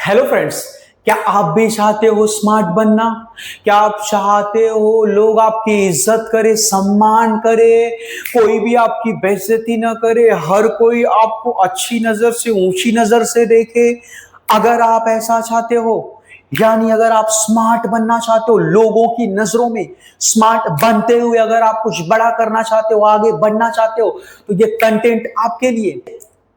Hello friends. क्या आप भी चाहते हो स्मार्ट बनना? क्या आप चाहते हो लोग आपकी इज्जत करे, सम्मान करे, कोई भी आपकी बेइज्जती ना करे, हर कोई आपको अच्छी नजर से, ऊंची नजर से देखे? अगर आप ऐसा चाहते हो, यानी अगर आप स्मार्ट बनना चाहते हो, लोगों की नजरों में स्मार्ट बनते हुए अगर आप कुछ बड़ा करना चाहते हो, आगे बढ़ना चाहते हो, तो ये कंटेंट आपके लिए।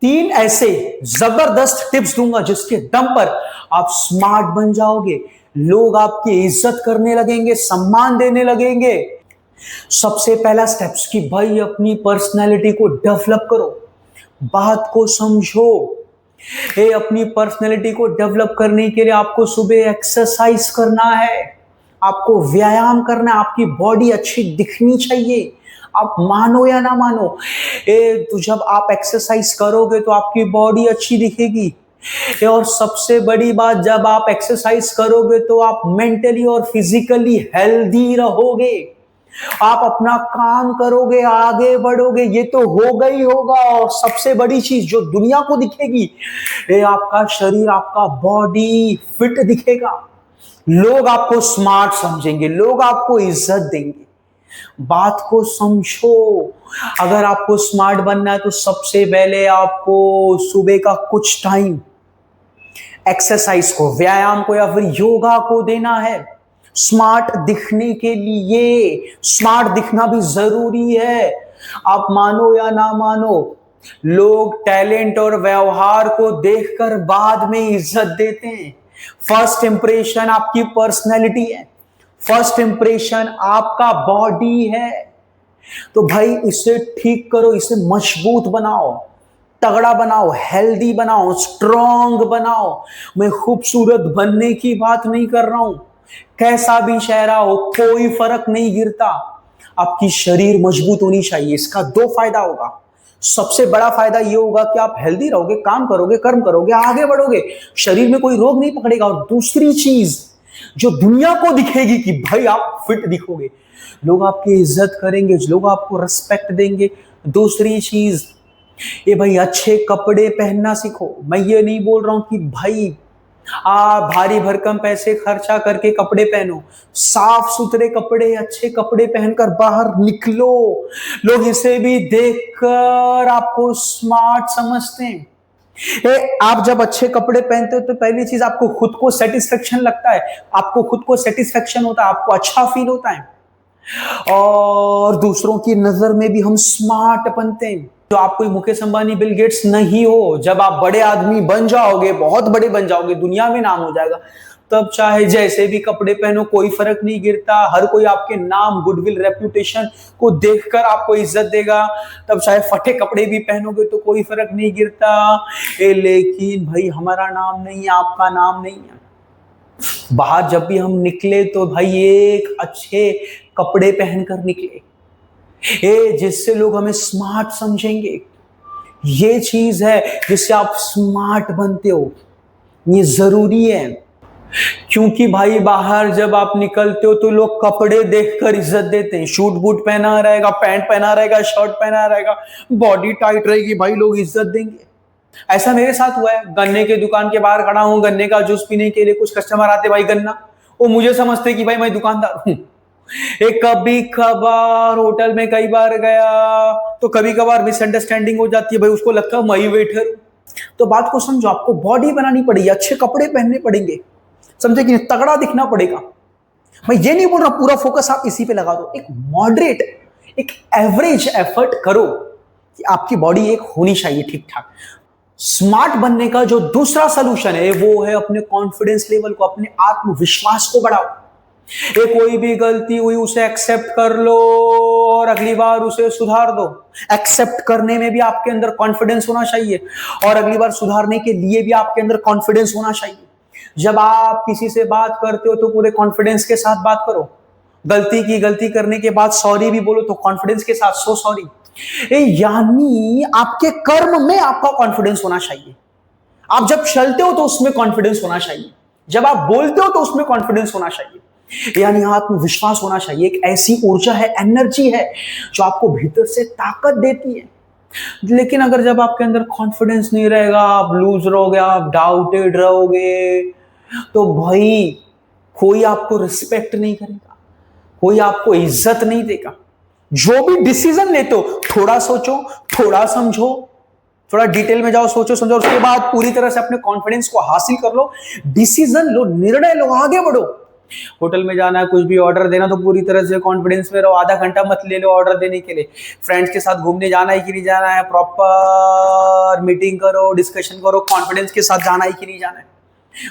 3 ऐसे जबरदस्त टिप्स दूंगा जिसके दम पर आप स्मार्ट बन जाओगे, लोग आपकी इज्जत करने लगेंगे, सम्मान देने लगेंगे। सबसे पहला स्टेप्स कि भाई अपनी पर्सनैलिटी को डेवलप करो, बात को समझो। अपनी पर्सनैलिटी को डेवलप करने के लिए आपको सुबह एक्सरसाइज करना है, आपको व्यायाम करना है, आपकी बॉडी अच्छी दिखनी चाहिए। आप मानो या ना मानो, तो जब आप एक्सरसाइज करोगे तो आपकी बॉडी अच्छी दिखेगी। और सबसे बड़ी बात, जब आप एक्सरसाइज करोगे तो आप मेंटली और फिजिकली हेल्दी रहोगे। आप अपना काम करोगे, आगे बढ़ोगे, ये तो होगा ही होगा। और सबसे बड़ी चीज जो दुनिया को दिखेगी, ये आपका शरीर, आपका बॉडी फिट दिखेगा। लोग आपको स्मार्ट समझेंगे, लोग आपको इज्जत देंगे। बात को समझो। अगर आपको स्मार्ट बनना है तो सबसे पहले आपको सुबह का कुछ टाइम एक्सरसाइज को, व्यायाम को या फिर योगा को देना है। स्मार्ट दिखने के लिए, स्मार्ट दिखना भी जरूरी है। आप मानो या ना मानो, लोग टैलेंट और व्यवहार को देखकर बाद में इज्जत देते हैं। फर्स्ट इंप्रेशन आपकी पर्सनैलिटी है, फर्स्ट इंप्रेशन आपका बॉडी है। तो भाई इसे ठीक करो, इसे मजबूत बनाओ, तगड़ा बनाओ, हेल्दी बनाओ, स्ट्रॉन्ग बनाओ। मैं खूबसूरत बनने की बात नहीं कर रहा हूं, कैसा भी चेहरा हो कोई फर्क नहीं गिरता। आपकी शरीर मजबूत होनी चाहिए। इसका 2 फायदा होगा। सबसे बड़ा फायदा यह होगा कि आप हेल्दी रहोगे, काम करोगे, कर्म करोगे, आगे बढ़ोगे, शरीर में कोई रोग नहीं पकड़ेगा। और दूसरी चीज जो दुनिया को दिखेगी कि भाई आप फिट दिखोगे, लोग आपकी इज्जत करेंगे, लोग आपको रिस्पेक्ट देंगे। दूसरी चीज, ये भाई अच्छे कपड़े पहनना सीखो। मैं ये नहीं बोल रहा हूं कि भाई भारी भरकम पैसे खर्चा करके कपड़े पहनो। साफ सुथरे कपड़े, अच्छे कपड़े पहनकर बाहर निकलो। लोग इसे भी देखकर आपको स्मार्ट समझते हैं। आप जब अच्छे कपड़े पहनते हो तो पहली चीज आपको खुद को सेटिस्फेक्शन लगता है, आपको खुद को सेटिस्फेक्शन होता है, आपको अच्छा फील होता है। और दूसरों की नजर में भी हम स्मार्ट बनते हैं। तो आप कोई मुकेश अंबानी, बिल गेट्स नहीं हो। जब आप बड़े आदमी बन जाओगे, बहुत बड़े बन जाओगे, दुनिया में नाम हो जाएगा, तब चाहे जैसे भी कपड़े पहनो कोई फर्क नहीं गिरता। हर कोई आपके नाम, गुडविल, रेपुटेशन को देखकर आपको इज्जत देगा। तब चाहे फटे कपड़े भी पहनोगे तो कोई फर्क नहीं गिरता। लेकिन भाई हमारा नाम नहीं है, आपका नाम नहीं है। बाहर जब भी हम निकले तो भाई एक अच्छे कपड़े पहनकर निकले, जिससे लोग हमें स्मार्ट समझेंगे। ये चीज है जिससे आप स्मार्ट बनते हो, ये जरूरी है। क्योंकि भाई बाहर जब आप निकलते हो तो लोग कपड़े देखकर इज्जत देते हैं। शूट बूट पहना रहेगा, पैंट पहना रहेगा, शर्ट पहना रहेगा, बॉडी टाइट रहेगी, भाई लोग इज्जत देंगे। ऐसा मेरे साथ हुआ है। गन्ने के दुकान के बाहर खड़ा हूं, गन्ने का जूस पीने के लिए कुछ कस्टमर आते, भाई गन्ना, वो मुझे समझते कि भाई मैं दुकानदार हूं। कभी कभार होटल में कई बार गया तो कभी कभार मिसअंडरस्टैंडिंग हो जाती है, भाई उसको लगता है मैं ही वेटर हूं। तो बात को समझो, आपको बॉडी बनानी पड़ेगी, अच्छे कपड़े पहनने पड़ेंगे, समझे कि तगड़ा दिखना पड़ेगा। मैं ये नहीं बोल रहा पूरा फोकस आप इसी पे लगा दो, एक मॉडरेट, एक एवरेज एफर्ट करो कि आपकी बॉडी एक होनी चाहिए ठीक ठाक। स्मार्ट बनने का जो दूसरा सलूशन है वो है अपने कॉन्फिडेंस लेवल को, अपने आत्मविश्वास को बढ़ाओ। कोई भी गलती हुई उसे एक्सेप्ट कर लो और अगली बार उसे सुधार दो। एक्सेप्ट करने में भी आपके अंदर कॉन्फिडेंस होना चाहिए और अगली बार सुधारने के लिए भी आपके अंदर कॉन्फिडेंस होना चाहिए। जब आप किसी से बात करते हो तो पूरे कॉन्फिडेंस के साथ बात करो। गलती करने के बाद सॉरी भी बोलो तो कॉन्फिडेंस के साथ, सो सॉरी। यानी आपके कर्म में आपका कॉन्फिडेंस होना चाहिए। आप जब चलते हो तो उसमें कॉन्फिडेंस होना चाहिए, जब आप बोलते हो तो उसमें कॉन्फिडेंस होना चाहिए, यानी आत्मविश्वास होना चाहिए। एक ऐसी ऊर्जा है, एनर्जी है जो आपको भीतर से ताकत देती है। लेकिन अगर जब आपके अंदर कॉन्फिडेंस नहीं रहेगा, आप लूज रहोगे, आप डाउटेड रहोगे, तो भाई कोई आपको रिस्पेक्ट नहीं करेगा, कोई आपको इज्जत नहीं देगा। जो भी डिसीजन लेते हो थोड़ा सोचो, थोड़ा समझो, थोड़ा डिटेल में जाओ, सोचो समझो, उसके बाद पूरी तरह से अपने कॉन्फिडेंस को हासिल कर लो, डिसीजन लो, निर्णय लो, आगे बढ़ो। होटल में जाना है, कुछ भी ऑर्डर देना, तो पूरी तरह से कॉन्फिडेंस में रहो, आधा घंटा मत ले लो ऑर्डर देने के लिए। फ्रेंड्स के साथ घूमने जाना है कि नहीं जाना है, प्रॉपर मीटिंग करो, डिस्कशन करो, कॉन्फिडेंस के साथ जाना है कि नहीं जाना है,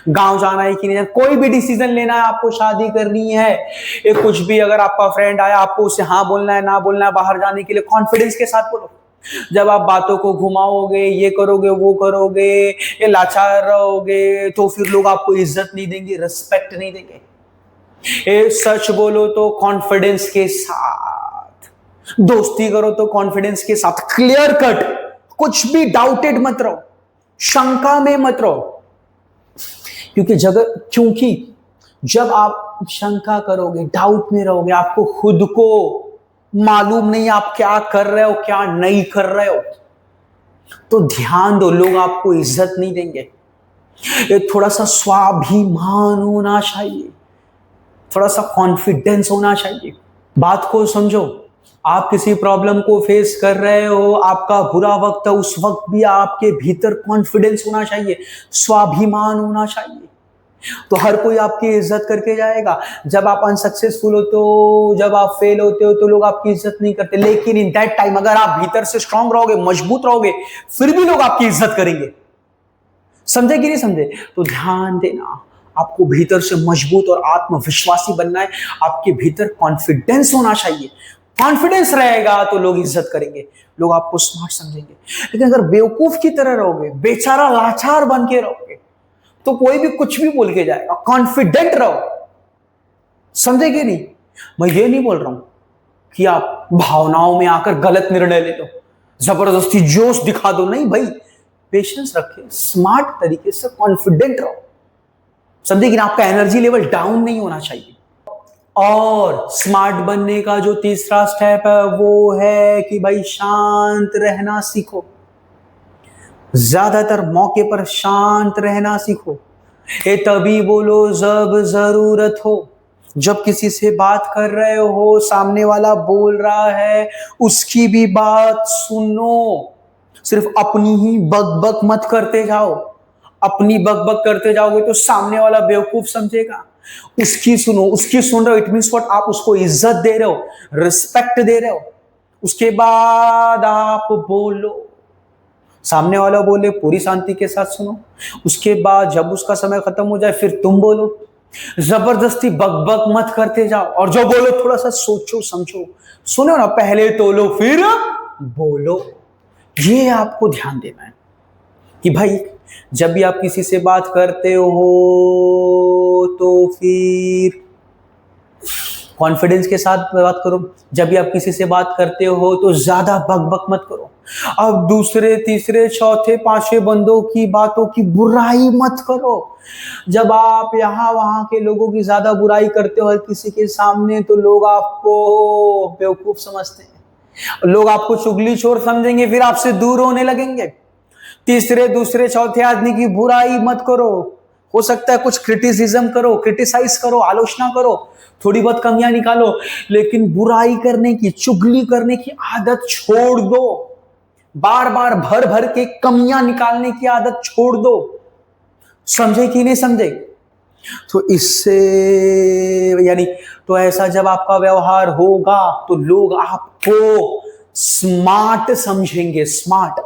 गांव जाना है कि नहीं जाना। कोई भी डिसीजन लेना है, आपको शादी करनी है, ये कुछ भी, अगर आपका फ्रेंड आया, आपको उससे हाँ बोलना है, ना बोलना है, बाहर जाने के लिए कॉन्फिडेंस के साथ बोलो। जब आप बातों को घुमाओगे, ये करोगे, वो करोगे, ये लाचार रहोगे, तो फिर लोग आपको इज्जत नहीं देंगे, रिस्पेक्ट नहीं देंगे। ये सच बोलो तो कॉन्फिडेंस के साथ, दोस्ती करो तो कॉन्फिडेंस के साथ, क्लियर कट, कुछ भी डाउटेड मत रहो, शंका में मत रहो। क्योंकि जब आप शंका करोगे, डाउट में रहोगे, आपको खुद को मालूम नहीं आप क्या कर रहे हो, क्या नहीं कर रहे हो, तो ध्यान दो, लोग आपको इज्जत नहीं देंगे। ये थोड़ा सा स्वाभिमान होना चाहिए, थोड़ा सा कॉन्फिडेंस होना चाहिए। बात को समझो, आप किसी प्रॉब्लम को फेस कर रहे हो, आपका बुरा वक्त है, उस वक्त भी आपके भीतर कॉन्फिडेंस होना चाहिए, स्वाभिमान होना चाहिए, तो हर कोई आपकी इज्जत करके जाएगा। जब आप अनसक्सेसफुल होते हो, जब आप फेल होते हो, तो लोग आपकी इज्जत नहीं करते, लेकिन इन दैट टाइम अगर आप भीतर से स्ट्रांग रहोगे, मजबूत रहोगे, फिर भी लोग आपकी इज्जत करेंगे। समझे कि नहीं समझे? तो ध्यान देना, आपको भीतर से मजबूत और आत्मविश्वासी बनना है, आपके भीतर कॉन्फिडेंस होना चाहिए। कॉन्फिडेंस रहेगा तो लोग इज्जत करेंगे, लोग आपको स्मार्ट समझेंगे। लेकिन अगर बेवकूफ की तरह रहोगे, बेचारा लाचार बन के रहोगे, तो कोई भी कुछ भी बोल के जाएगा। कॉन्फिडेंट रहो, समझे कि नहीं? मैं ये नहीं बोल रहा हूं कि आप भावनाओं में आकर गलत निर्णय ले लो, जबरदस्ती जोश दिखा दो, नहीं भाई, पेशेंस रखे, स्मार्ट तरीके से कॉन्फिडेंट रहो, समझे कि आपका एनर्जी लेवल डाउन नहीं होना चाहिए। और स्मार्ट बनने का जो तीसरा स्टेप है वो है कि भाई शांत रहना सीखो, ज्यादातर मौके पर शांत रहना सीखो। ये तभी बोलो जब जरूरत हो, जब किसी से बात कर रहे हो, सामने वाला बोल रहा है, उसकी भी बात सुनो, सिर्फ अपनी ही बक मत करते जाओ। अपनी बक करते जाओगे तो सामने वाला बेवकूफ समझेगा। उसकी सुनो, उसकी सुन रहे हो, इट मीन्स व्हाट, आप उसको इज्जत दे रहे हो, रिस्पेक्ट दे रहे हो। उसके बाद आप बोलो, सामने वाला बोले पूरी शांति के साथ सुनो, उसके बाद जब उसका समय खत्म हो जाए फिर तुम बोलो। जबरदस्ती बक मत करते जाओ, और जो बोलो थोड़ा सा सोचो समझो, सुनो ना, पहले तोलो फिर बोलो। ये आपको ध्यान देना है कि भाई जब भी आप किसी से बात करते हो तो फिर कॉन्फिडेंस के साथ बात करो। जब भी आप किसी से बात करते हो तो ज्यादा बक मत करो। अब दूसरे, तीसरे, चौथे, पांचवे बंदों की बातों की बुराई मत करो। जब आप यहाँ वहां के लोगों की ज्यादा बुराई करते हो किसी के सामने, तो लोग आपको बेवकूफ समझते हैं, लोग आपको चुगली चोर समझेंगे, फिर आपसे दूर होने लगेंगे। तीसरे, दूसरे, चौथे आदमी की बुराई मत करो। हो सकता है कुछ क्रिटिसिज्म करो, क्रिटिसाइज करो, आलोचना करो, थोड़ी बहुत कमियां निकालो, लेकिन बुराई करने की, चुगली करने की आदत छोड़ दो। बार बार भर के कमियां निकालने की आदत छोड़ दो। समझे कि नहीं समझे? तो इससे यानी, तो ऐसा जब आपका व्यवहार होगा तो लोग आपको स्मार्ट समझेंगे, स्मार्ट।